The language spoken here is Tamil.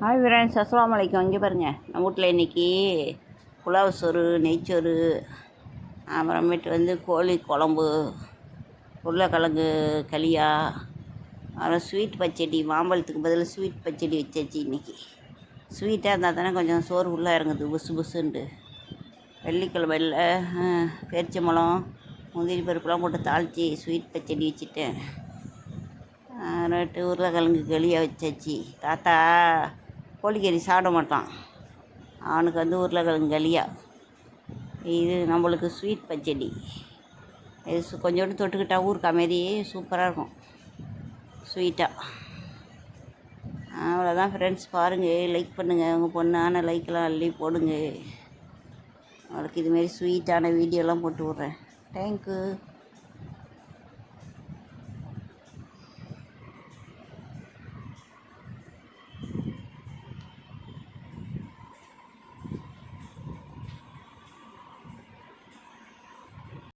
ஹாய் ஃப்ரெண்ட்ஸ், அஸ்ஸலாமு அலைக்கும். இங்கே பாருங்கள், நம்ம வீட்டில் இன்றைக்கி புலாவ் சோறு, நெய்ச்சோறு, அப்புறமேட்டு கோழி குழம்பு, உருளைக்கிழங்கு களியா, அப்புறம் ஸ்வீட் பச்சடி. மாம்பழத்துக்கு பதில் ஸ்வீட் பச்சடி வச்சாச்சு. இன்றைக்கி ஸ்வீட்டாக இருந்தால் தானே கொஞ்சம் சோறு உள்ளே இறங்குது புசு புசுன்ட்டு. வெள்ளிக்கிழமையில் பேரிச்சம்பழம், முந்திரி பருப்புலாம் போட்டு தாளித்து ஸ்வீட் பச்சடி வச்சுட்டேன். அப்புறமேட்டு உருளைக்கிழங்கு களியா வச்சாச்சு. தாத்தா கோழிக்கறி சாப்பிட மாட்டான், அவனுக்கு உருளைக்கிழங்கு களியா. இது நம்மளுக்கு ஸ்வீட் பச்சடி. இது கொஞ்சோண்டு தொட்டுக்கிட்டா ஊருக்கு மாரி சூப்பராக இருக்கும், ஸ்வீட்டாக. அவ்வளோதான் ஃப்ரெண்ட்ஸ். பாருங்கள், லைக் பண்ணுங்கள். உங்கள் பொண்ணான லைக்கெலாம் அள்ளி போடுங்க. அவளுக்கு இதுமாரி ஸ்வீட்டான வீடியோலாம் போட்டு விட்றேன். தேங்க்யூ.